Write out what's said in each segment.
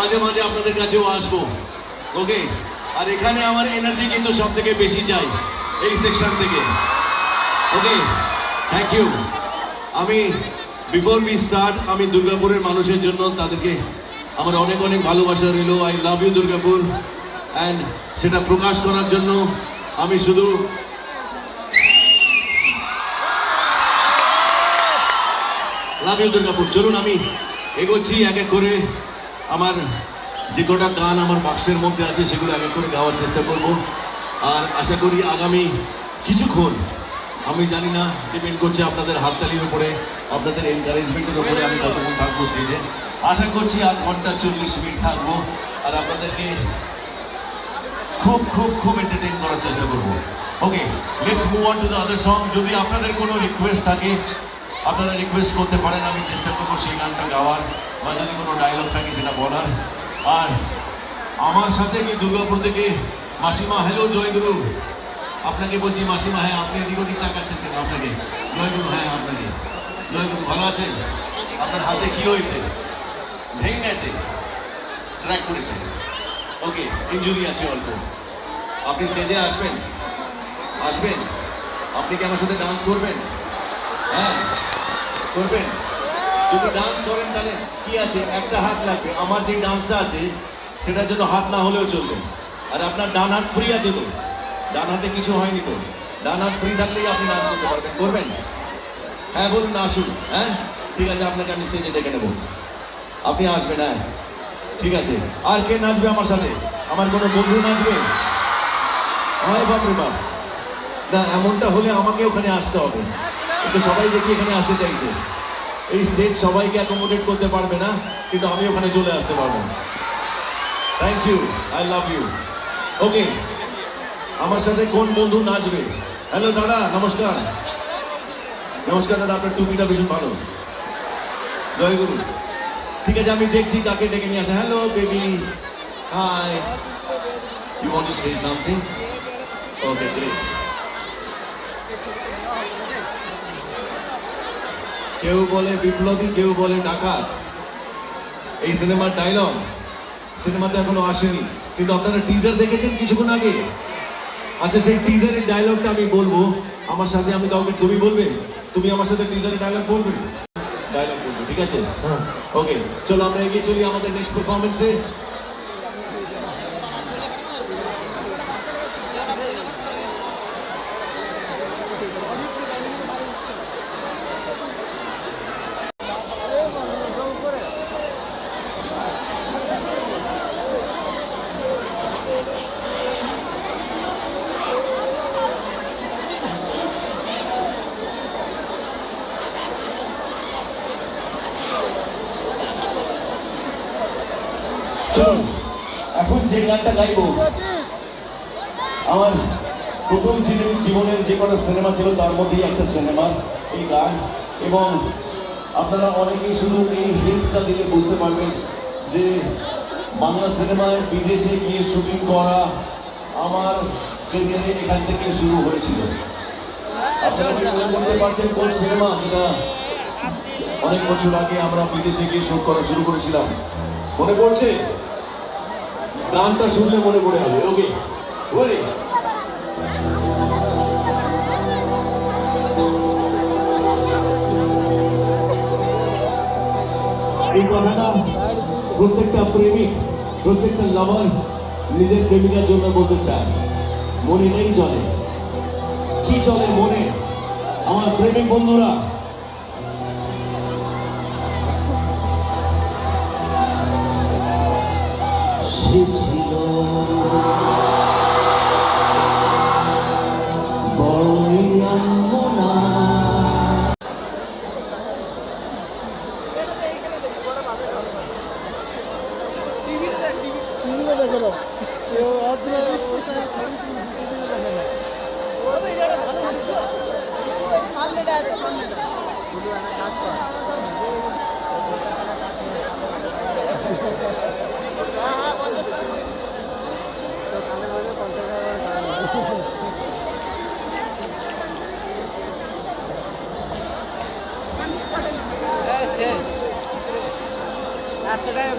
মাঝে মাঝে আপনাদের কাছেও আসবো। ওকে, আর এখানে আমার এনার্জি কিন্তু সব থেকে বেশি চাই এই সেকশন থেকে। ওকে, থ্যাংক ইউ। আমি বিফোর উই স্টার্ট, আমি দুর্গাপুরের মানুষের জন্য তাদেরকে আমার অনেক অনেক ভালোবাসা রইল। I love you Durgapur. And সেটা প্রকাশ করার জন্য আমি শুধু লাভ ইউ দুর্গাপুর। চলুন আমি এগোচ্ছি এক এক করে। আমার যে কটা গান আমার বাক্সের মধ্যে আছে সেগুলো এক এক করে গাওয়ার চেষ্টা করব। আর আশা করি আগামী কিছুক্ষণ, আমি জানি না, ডিপেন্ড করছে আপনাদের হাততালির উপরে, আপনাদের এনকারেজমেন্টের উপরে আমি কতক্ষণ থাকবো স্টেজে। আশা করছি 8 ঘন্টা 40 মিনিট থাকবো আর আপনাদেরকে খুব খুব খুব এন্টারটেইন করার চেষ্টা করবো। Okay, let's move on to the other song. যদি আপনাদের কোনো রিকোয়েস্ট থাকে আপনারা রিকোয়েস্ট করতে পারেন, আমি চেষ্টা করবো সেই গানটা গাওয়ার, বা যদি কোনো ডায়লগ থাকে সেটা বলার। আর আমার সাথে কি দুর্গাপুর থেকে মাসিমা, হ্যালো জয়গুরু। আপনাকে বলছি মাসিমা, হ্যাঁ আপনি এদিক ওদিক তাকাচ্ছেন কেন? আপনাকে জয়গুরু। হ্যাঁ আপনাকে জয়গুরু। ভালো আছেন? আপনার হাতে কি হয়েছে? ভেঙে গেছে? ক্র্যাক করেছে? ওকে, ইনজুরি আছে অল্প। আপনি স্টেজে আসবেন? আসবেন? আপনি কি আমার সাথে ডান্স করবেন? হ্যাঁ করবেন। যদি ডান্স করেন তাহলে কি আছে, একটা হাত লাগবে। আমার যে ডান্সটা আছে সেটার জন্য হাত না হলেও চলবে। আর আপনার ডান হাত ফ্রি আছে তো? ডান হাতে কিছু হয়নি তো? ডান হাত ফ্রি থাকলেই আপনি ডান্স করতে পারবেন। করবেন? হ্যাঁ বলুন না, আসুন। হ্যাঁ ঠিক আছে, আপনাকে আমি স্টেজে ডেকে নেব, আপনি আসবেন। হ্যাঁ ঠিক আছে। আর কে নাচবে আমার সাথে? আমার কোনো বন্ধু নাচবে? হয় বাপরে বাপ, না এমনটা হলে আমাকে ওখানে আসতে হবে। কিন্তু সবাই দেখি এখানে আসতে চাইছে। এই স্টেজ সবাইকে অ্যাকোমোডেট করতে পারবে না, কিন্তু আমি ওখানে চলে আসতে পারবো। Thank you, I love you. Okay, আমার সাথে কোন বন্ধু নাচবে? হ্যালো দাদা, নমস্কার। নমস্কার দাদা, আপনার টুপিটা ভীষণ ভালো। জয়গুরু। ঠিক আছে, আমি দেখছি কাকে ডেকে নিয়ে আসে। Hello baby, hi, you want to say something? Okay great. কেউ বলে বিপ্লবী, কেউ বলে ডাকাত, এই সিনেমার ডায়লগ। সিনেমাতে এখনো আসেনি, কিন্তু আপনারা টিজার দেখেছেন কিছুক্ষণ আগে। আচ্ছা, সেই টিজারের ডায়লগটা আমি বলবো। আমার সাথে আমি কাউকে তুমি বলবে, তুমি আমার সাথে টিজারের ডায়লগ বলবে। ডায়লগ বলবো, ঠিক আছে? ওকে, চলো আমরা এগিয়ে চলি আমাদের নেক্সট পারফরমেন্সে। চলুন এখন যে গানটা গাইবো, আমার প্রথম জীবনের যে কটা সিনেমা ছিল তার মধ্যেই একটা সিনেমা এই গান। এবং আপনারা অনেকেই শুধু এই হিন্টটা দিলে বুঝতে পারবেন যে বাংলা সিনেমায় বিদেশে গিয়ে শুটিং করা আমার ক্যারিয়ারে এখান থেকে শুরু হয়েছিল। আপনারা কি মনে করতে পারছেন কোন সিনেমা, যেটা অনেক বছর আগে আমরা বিদেশে গিয়ে শুট করা শুরু করেছিলাম? মনে পড়ছে? গানটা শুনলে মনে পড়ে যাবে। ওকে, বলি এই কথাটা প্রত্যেকটা প্রেমিক, প্রত্যেকটা লাভার নিজের প্রেমিকার জন্য বলতে চায়। মনে নেই চলে, কি চলে মনে? আমার প্রেমিক বন্ধুরা, সে ছিল বড়ই আনমনা। After that,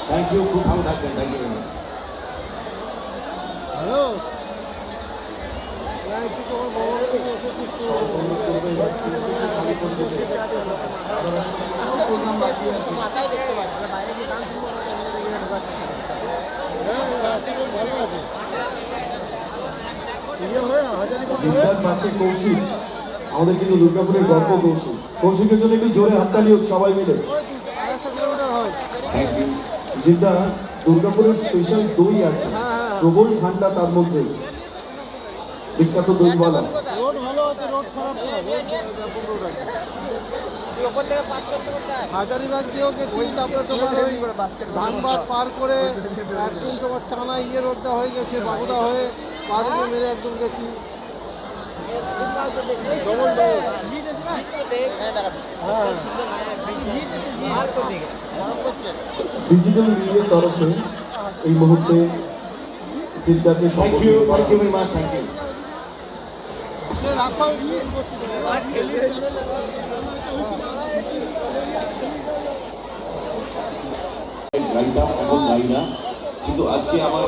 থ্যাংক ইউ, খুব ভালো থাকবেন। Thank you very much. Hello, একটু তোমার বাবা মাথায় দেখতে পাচ্ছি বাইরে গিয়ে গান শুনবো ভালো আছে জিদ্দার পাশে কৌশিক, আমাদের কিন্তু দুর্গাপুরের গল্প কৌশিক। কৌশিকের জন্য একটু জোরে হাততালি হোক সবাই মিলে। 250 কিলোমিটার হয়। Thank you. জিদ্দা, দুর্গাপুরের স্পেশাল দই আছে, হ্যাঁ। প্রবল ঠান্ডা, তার মধ্যে বিখ্যাত দইওয়ালা। রোড ভালো আছে, রোড খারাপ না, রোড ব্যাপক রোড আছে। হাজারিবাগ দিয়েও গেছি, তারপরে তোমার ওই ধানবাদ পার করে একদম তোমার টানা রোডটা হয়ে গেছে, বাবুদা হয়ে পা দিকে মেরে একদম গেছি। Double double. হ্যাঁ। ডিজিটাল মিডিয়ার তরফে এই মুহূর্তে জিদ্দাকে thank you, thank you very much. Thank you. রাখা করছি গাইতাম, এখন গাই না, কিন্তু আজকে আমার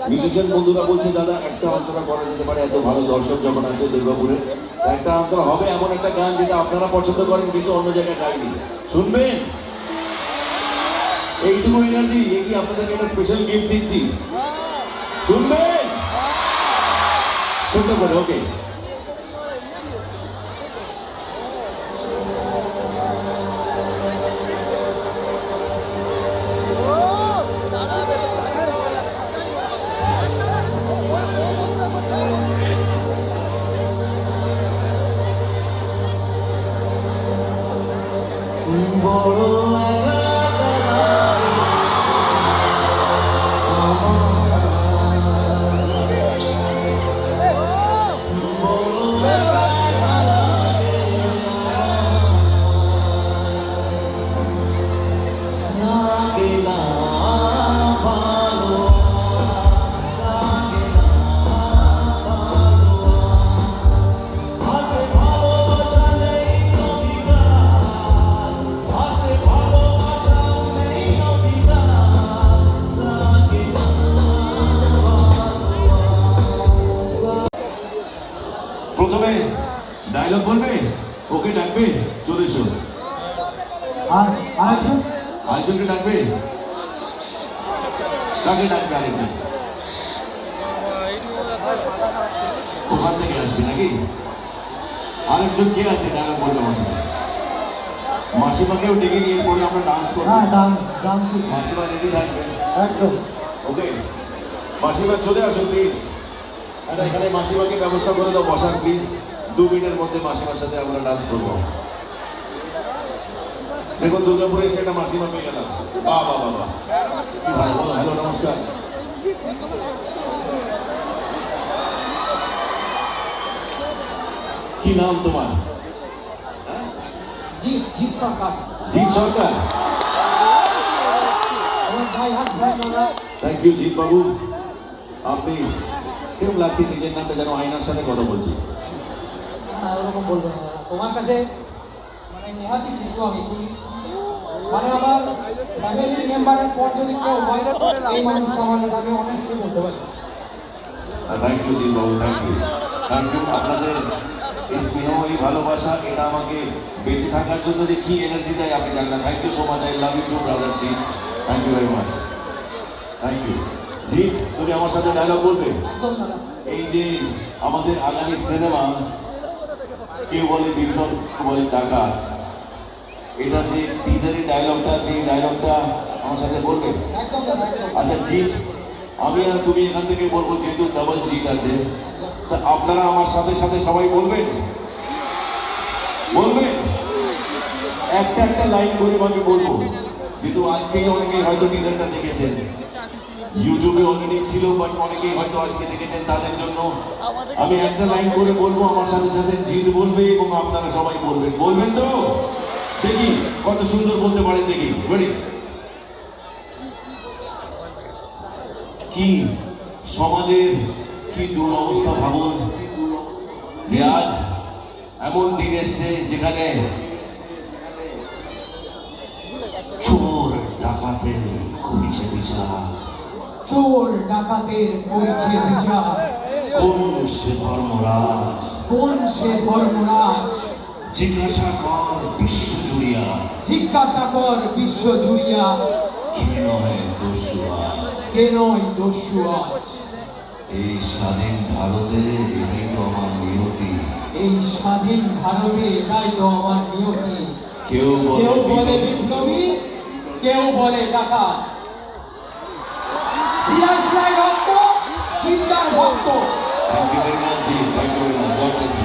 মিউজিশিয়ান বন্ধুরা বলছে দাদা একটা অন্তরা করা যেতে পারে, এত ভালো দর্শক যখন আছে দুর্গাপুরে, একটা অন্তরা হবে এমন একটা গান যেটা আপনারা পছন্দ করেন কিন্তু অন্য জায়গায় গাইনি। শুনবেন? এইটুকু এনার্জি, এ কি আপনাদেরকে একটা স্পেশাল গিফট দিচ্ছি, শুনবেন? ছোট্ট করে, ওকে। প্রথমে ডায়লগ বলবে, ওকে ডাকবে, চলে এসো। আর আরেকজন আরেকজনকে ডাকবে, কাকে ডাকবে? আরেকজন ওখান থেকে আসবে নাকি? আরেকজন কে আছে ডায়লগ বলবে আমার সাথে? মাসিমাকেও ডেকে নিয়ে পরে আমরা ডান্স করবো। ডান্স ডান্স মাসিমা রেডি থাকবে একদম। ওকে। মাসিমা চলে আসো প্লিজ। একটা এখানে মাসিমাকে ব্যবস্থা করে দাও বসার প্লিজ। 2 মিনিটের মধ্যে মাসিমার সাথে আমরা ডান্স করবো। দেখুন দুর্গাপুরে এসে একটা মাসিমা পেয়ে গেলাম। বাবা বাবা, কি ভালো। বলো হ্যালো, নমস্কার। কি নাম তোমার? জিৎ সরকার। জিৎ সরকার। থ্যাংক ইউ জিৎ বাবু। আপনি কিরকম লাগছে নিজের নামটা যেন আয়নার সাথে কথা বলছি? ওরকম বলবো না, তোমার কাছে মানে নেহাতি শিখবো আমি। মানে আমার ফ্যামিলি মেম্বারের পর যদি কেউ হয় এই মানুষ আমাদের, আমি অনেস্টলি বলতে পারি। Thank you Jeet Babu, thank you, thank you. আপনাদের এই স্নেহ, এই ভালোবাসা, এটা আমাকে বেঁচে থাকার জন্য যে কি এনার্জি দেয় আপনি জানেন না। Thank you so much. I love you too brother Jeet. Thank you very much. Thank you. Jeet, তুমি আমার সাথে ডায়লগ বলবে? একদম দাদা। এই যে আমাদের আগামী সিনেমা, কেউ বলে বিপ্লব, কেউ বলে ডাকাত, এটার যে টিজারের ডায়লগটা আছে, এই ডায়লগটা আমার সাথে বলবে? একদম দাদা, একদম। আচ্ছা জিৎ, আমি আর তুমি এখান থেকে বলবো, যেহেতু ডাবল জিত আছে, তা আপনারা আমার সাথে সাথে সবাই বলবেন, বলবেন একটা একটা লাইন করে আমি বলবো। কিন্তু আজকেই অনেকেই হয়তো টিজারটা দেখেছেন, ইউটিউবে অলরেডি ছিল, বাট অনেকেই হয়তো আজকে দেখেছেন, তাদের জন্য আমি একটা লাইন করে বলবো, আমার সাথে সাথে জিত বলবে এবং আপনারা সবাই বলবেন। বলবেন তো? দেখি কত সুন্দর বলতে পারেন, দেখি। রেডি? কি সমাজের কি দুরবস্থা ভাবুন, যে আজ এমন দিন এসছে যেখানে চোর ডাকাতে করেছে বিচার, চোর ডাকাতের করেছে বিচার, কোন সে ধর্মরাজ, কোন সে ধর্মরাজ, জিজ্ঞাসা কর বিশ্ব জুড়িয়া, জিজ্ঞাসা কর বিশ্ব জুড়িয়া, কে নয় দস্যু আজ। কে নয় দস্যু আজ। এই স্বাধীন ভারতে এটাই তো আমার নিয়তি। এই স্বাধীন ভারতে এটাই তো আমার নিয়তি। কেউ কেউ বলে বলে বিপ্লবী, কেউ বলে ডাকাত, শিরায় শিরায় রক্ত, চিন্তার ভক্ত। Thank you very much ji, thank you very much, God bless you.